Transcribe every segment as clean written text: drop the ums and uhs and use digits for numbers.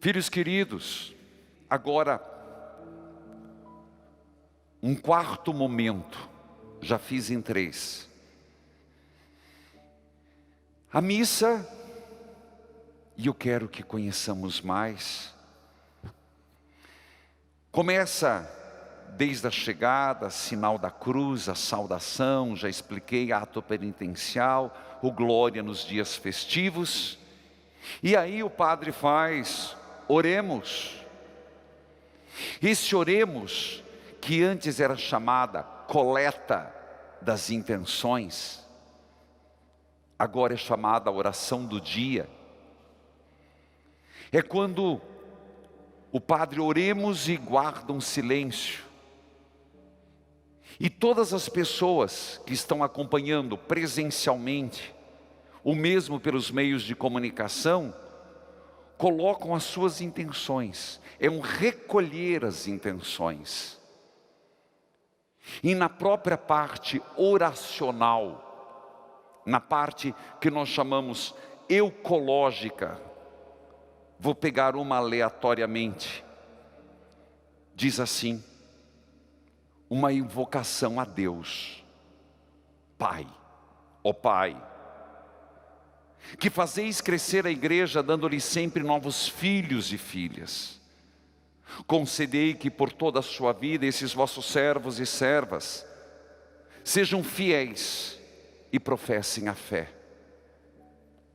Filhos queridos, agora, um quarto momento, já fiz em 3. A missa, e eu quero que conheçamos mais, começa desde a chegada, sinal da cruz, a saudação, já expliquei, ato penitencial, o glória nos dias festivos, e aí o padre faz, oremos. Esse oremos, que antes era chamada coleta das intenções, agora é chamada oração do dia. É quando o padre oremos e guarda um silêncio. E todas as pessoas que estão acompanhando presencialmente, ou mesmo pelos meios de comunicação, colocam as suas intenções. É um recolher as intenções. E na própria parte oracional, na parte que nós chamamos eucológica, vou pegar uma aleatoriamente, diz assim, uma invocação a Deus, Pai, ó Pai, que fazeis crescer a igreja, dando-lhe sempre novos filhos e filhas. Concedei que por toda a sua vida esses vossos servos e servas sejam fiéis e professem a fé.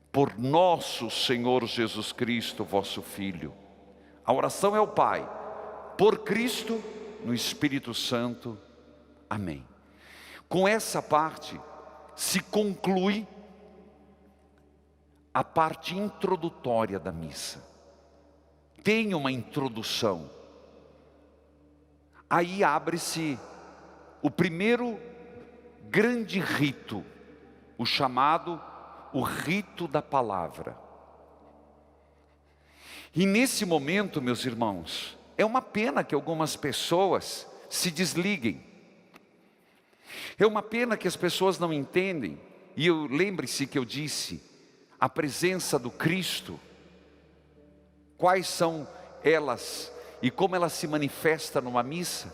Por nosso Senhor Jesus Cristo, vosso Filho. A oração é o Pai, por Cristo, no Espírito Santo. Amém. Com essa parte se conclui a parte introdutória da missa. Tem uma introdução. Aí abre-se o primeiro grande rito, o chamado o rito da palavra. E nesse momento, meus irmãos, é uma pena que algumas pessoas se desliguem. É uma pena que as pessoas não entendem. E lembre-se que eu disse, a presença do Cristo, quais são elas e como ela se manifesta numa missa.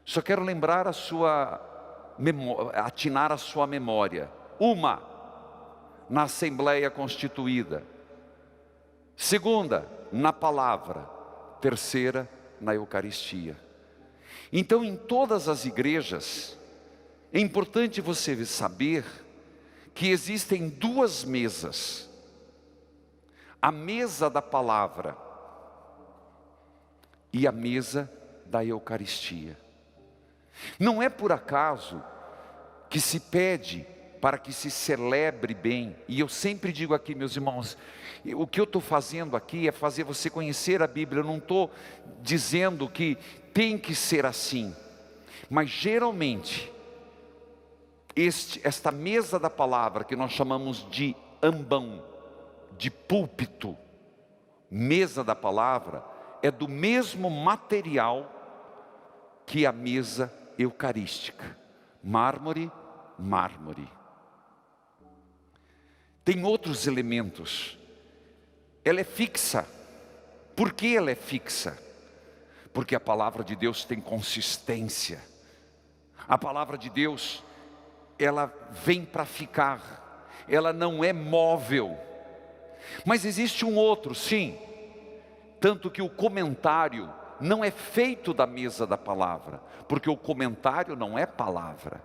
Só quero lembrar a sua memória, atinar a sua memória. Uma, na Assembleia Constituída. Segunda, na palavra. Terceira, na Eucaristia. Então, em todas as igrejas, é importante você saber que existem 2 mesas. A mesa da palavra e a mesa da Eucaristia. Não é por acaso que se pede para que se celebre bem. E eu sempre digo aqui, meus irmãos, o que eu estou fazendo aqui é fazer você conhecer a Bíblia. Eu não estou dizendo que tem que ser assim. Mas geralmente, esta mesa da palavra, que nós chamamos de ambão, de púlpito, mesa da palavra, é do mesmo material que a mesa eucarística. Mármore, mármore. Tem outros elementos. Ela é fixa. Por que ela é fixa? Porque a palavra de Deus tem consistência. A palavra de Deus, ela vem para ficar. Ela não é móvel. Mas existe um outro, sim. Tanto que o comentário não é feito da mesa da palavra. Porque o comentário não é palavra.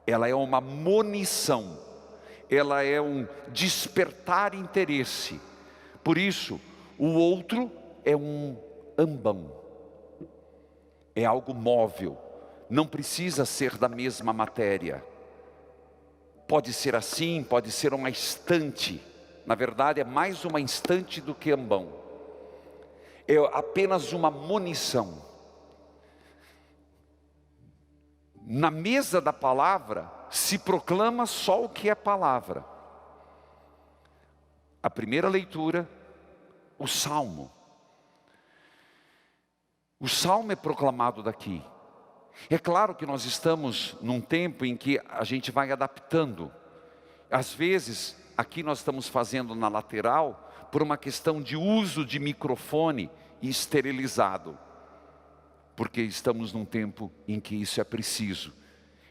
Ela é uma monição. Ela é um despertar interesse. Por isso, o outro é um ambão. É algo móvel. Não precisa ser da mesma matéria. Pode ser assim, pode ser uma estante. Na verdade, é mais uma estante do que ambão. É apenas uma munição. Na mesa da palavra, se proclama só o que é palavra. A primeira leitura, o Salmo. O Salmo é proclamado daqui. É claro que nós estamos num tempo em que a gente vai adaptando. Às vezes, aqui nós estamos fazendo na lateral, por uma questão de uso de microfone e esterilizado, porque estamos num tempo em que isso é preciso.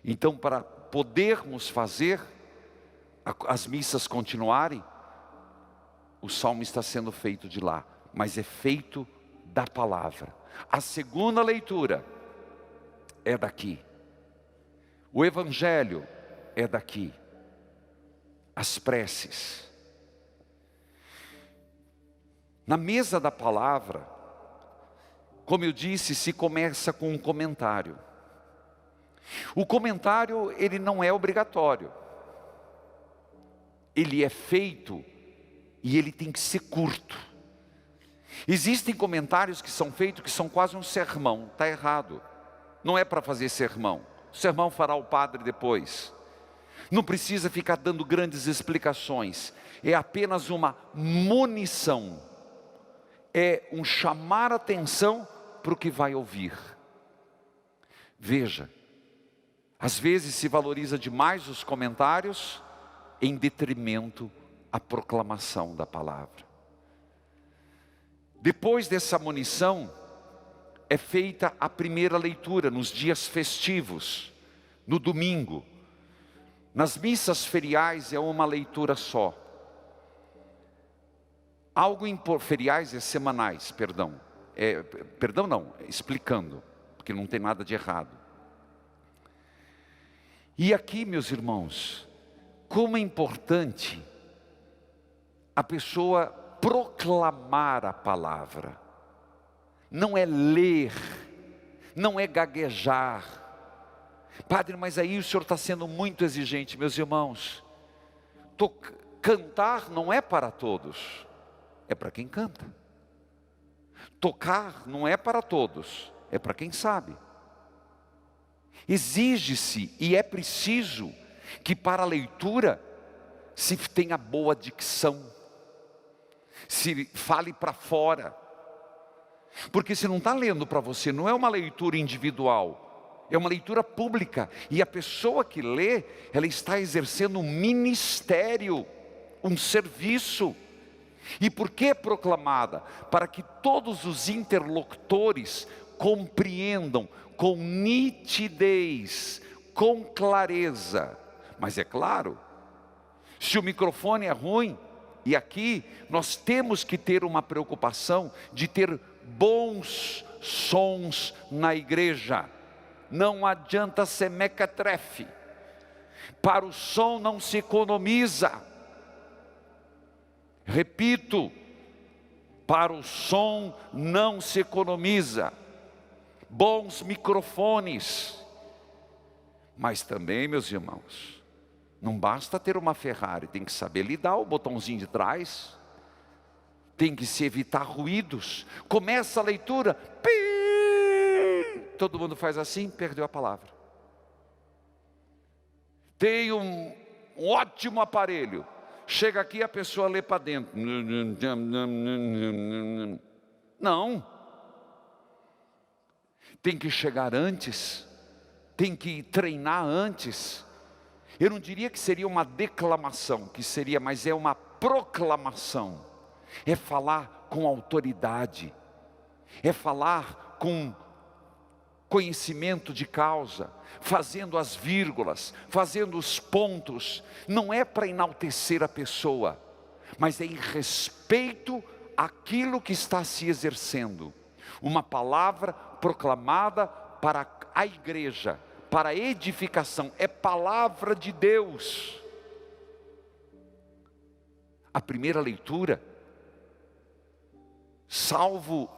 Então, para podermos fazer as missas continuarem, o salmo está sendo feito de lá, mas é feito da palavra. A segunda leitura é daqui. O evangelho é daqui. As preces. Na mesa da palavra, como eu disse, se começa com um comentário. O comentário, ele não é obrigatório. Ele é feito e ele tem que ser curto. Existem comentários que são feitos que são quase um sermão. Está errado. Não é para fazer sermão. O sermão fará o padre depois. Não precisa ficar dando grandes explicações. É apenas uma munição. É um chamar atenção para o que vai ouvir. Veja, às vezes se valoriza demais os comentários em detrimento à proclamação da palavra. Depois dessa munição, é feita a primeira leitura nos dias festivos, no domingo. Nas missas feriais é uma leitura só. Feriais é semanais, perdão. Explicando, porque não tem nada de errado. E aqui, meus irmãos, como é importante a pessoa proclamar a palavra. Não é ler, não é gaguejar. Padre, mas aí o senhor está sendo muito exigente. Meus irmãos, cantar não é para todos, é para quem canta. Tocar não é para todos, é para quem sabe. Exige-se e é preciso que para a leitura se tenha boa dicção, se fale para fora. Porque se não está lendo para você, não é uma leitura individual, é uma leitura pública. E a pessoa que lê, ela está exercendo um ministério, um serviço. E por que proclamada? Para que todos os interlocutores compreendam com nitidez, com clareza. Mas é claro, se o microfone é ruim, e aqui nós temos que ter uma preocupação de ter bons sons na igreja. Não adianta ser mequetrefe. Para o som não se economiza. Repito, para o som não se economiza. Bons microfones. Mas também, meus irmãos, não basta ter uma Ferrari, tem que saber lidar o botãozinho de trás. Tem que se evitar ruídos. Começa a leitura, todo mundo faz assim, perdeu a palavra. Tem um ótimo aparelho, chega aqui a pessoa lê para dentro. Não. Tem que chegar antes, tem que treinar antes. Eu não diria que seria uma declamação, mas é uma proclamação. É falar com autoridade, é falar com conhecimento de causa, fazendo as vírgulas, fazendo os pontos. Não é para enaltecer a pessoa, mas é em respeito àquilo que está se exercendo. Uma palavra proclamada para a igreja, para a edificação, é palavra de Deus. A primeira leitura, salvo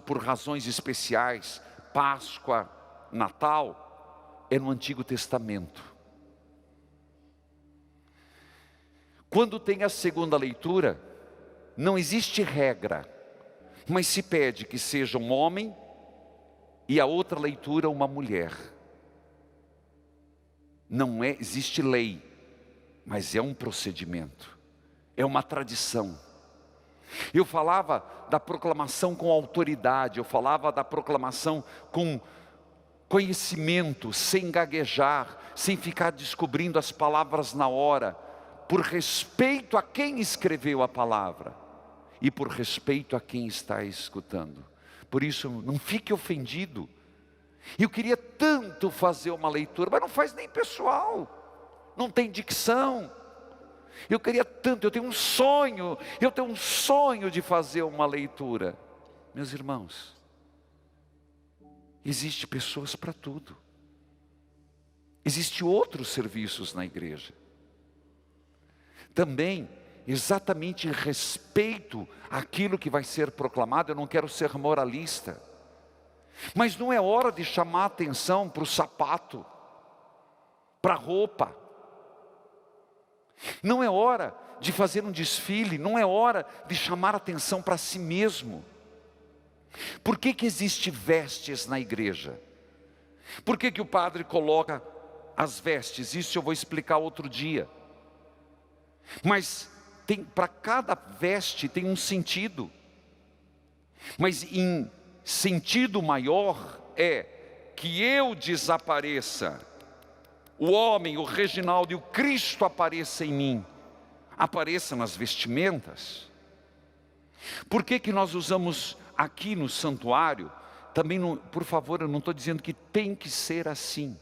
por razões especiais, Páscoa, Natal, é no Antigo Testamento. Quando tem a segunda leitura, não existe regra, mas se pede que seja um homem e a outra leitura uma mulher. Não existe lei, mas é um procedimento, é uma tradição. Eu falava da proclamação com autoridade, eu falava da proclamação com conhecimento, sem gaguejar, sem ficar descobrindo as palavras na hora, por respeito a quem escreveu a palavra e por respeito a quem está escutando. Por isso, não fique ofendido. Eu queria tanto fazer uma leitura, mas não faz nem pessoal, não tem dicção. Eu queria tanto, eu tenho um sonho de fazer uma leitura. Meus irmãos, existe pessoas para tudo. Existem outros serviços na igreja. Também, exatamente em respeito àquilo que vai ser proclamado, eu não quero ser moralista. Mas não é hora de chamar atenção para o sapato, para a roupa. Não é hora de fazer um desfile, não é hora de chamar atenção para si mesmo. Por que existe vestes na igreja? Por que o padre coloca as vestes? Isso eu vou explicar outro dia. Mas para cada veste tem um sentido. Mas em sentido maior é que eu desapareça, o homem, o Reginaldo e o Cristo apareça em mim, apareça nas vestimentas. Por que nós usamos aqui no santuário? Também, por favor, eu não estou dizendo que tem que ser assim.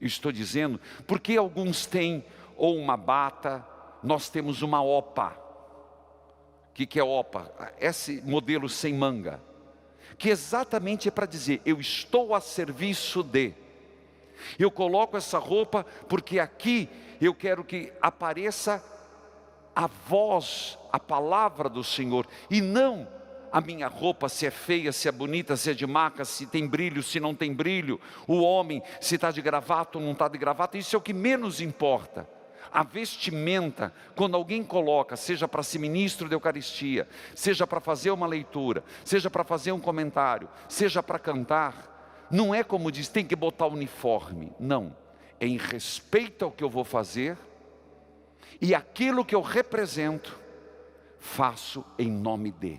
Eu estou dizendo, porque alguns têm ou uma bata, nós temos uma opa. O que é opa? Esse modelo sem manga. Que exatamente é para dizer, eu estou a serviço de. Eu coloco essa roupa porque aqui eu quero que apareça a voz, a palavra do Senhor. E não a minha roupa, se é feia, se é bonita, se é de marca, se tem brilho, se não tem brilho. O homem, se está de gravata ou não está de gravata, isso é o que menos importa. A vestimenta, quando alguém coloca, seja para ser ministro da Eucaristia, seja para fazer uma leitura, seja para fazer um comentário, seja para cantar, não é como diz, tem que botar uniforme. Não, é em respeito ao que eu vou fazer, e aquilo que eu represento, faço em nome de.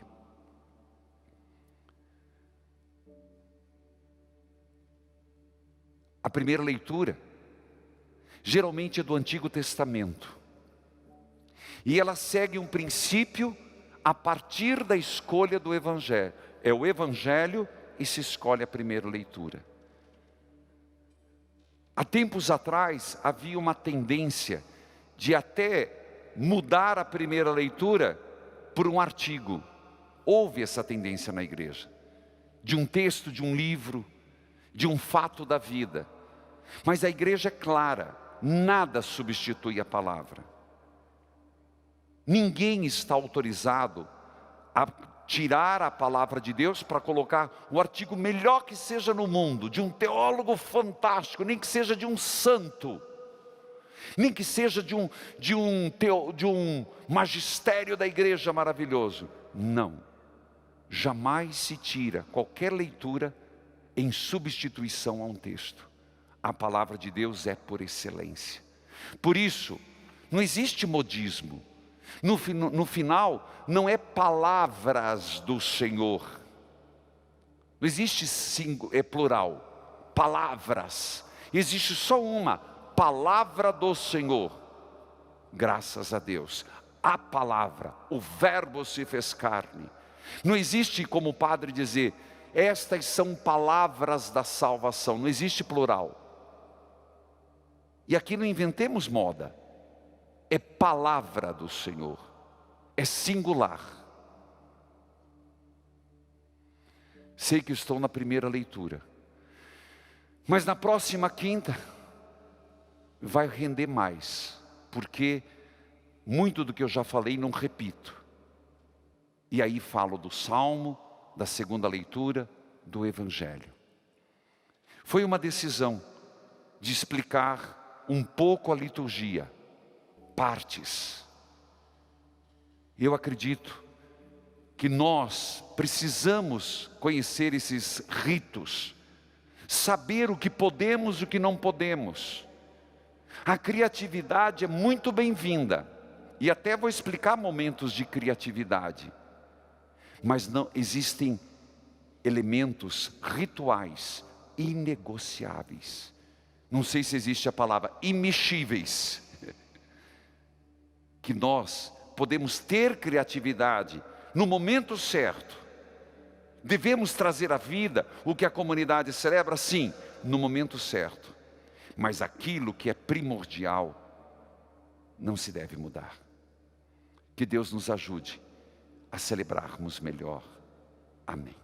A primeira leitura geralmente é do Antigo Testamento, e ela segue um princípio a partir da escolha do Evangelho. É o Evangelho e se escolhe a primeira leitura. Há tempos atrás havia uma tendência de até mudar a primeira leitura por um artigo. Houve essa tendência na igreja, de um texto, de um livro, de um fato da vida. Mas a igreja é clara, nada substitui a palavra. Ninguém está autorizado a tirar a palavra de Deus para colocar o artigo melhor que seja no mundo, de um teólogo fantástico, nem que seja de um santo, nem que seja de um magistério da igreja maravilhoso. Não, jamais se tira qualquer leitura em substituição a um texto. A palavra de Deus é por excelência. Por isso, não existe modismo. No final, não é palavras do Senhor. Não existe plural, palavras. Existe só uma, palavra do Senhor. Graças a Deus. A palavra, o verbo se fez carne. Não existe como o padre dizer, estas são palavras da salvação. Não existe plural. E aqui não inventemos moda, é palavra do Senhor, é singular. Sei que estou na primeira leitura, mas na próxima quinta vai render mais, porque muito do que eu já falei não repito. E aí falo do Salmo, da segunda leitura, do Evangelho. Foi uma decisão de explicar um pouco a liturgia, partes. Eu acredito que nós precisamos conhecer esses ritos, saber o que podemos e o que não podemos. A criatividade é muito bem-vinda, e até vou explicar momentos de criatividade, mas não existem elementos rituais inegociáveis. Não sei se existe a palavra imexíveis. que nós podemos ter criatividade no momento certo. Devemos trazer à vida o que a comunidade celebra, sim, no momento certo. Mas aquilo que é primordial não se deve mudar. Que Deus nos ajude a celebrarmos melhor. Amém.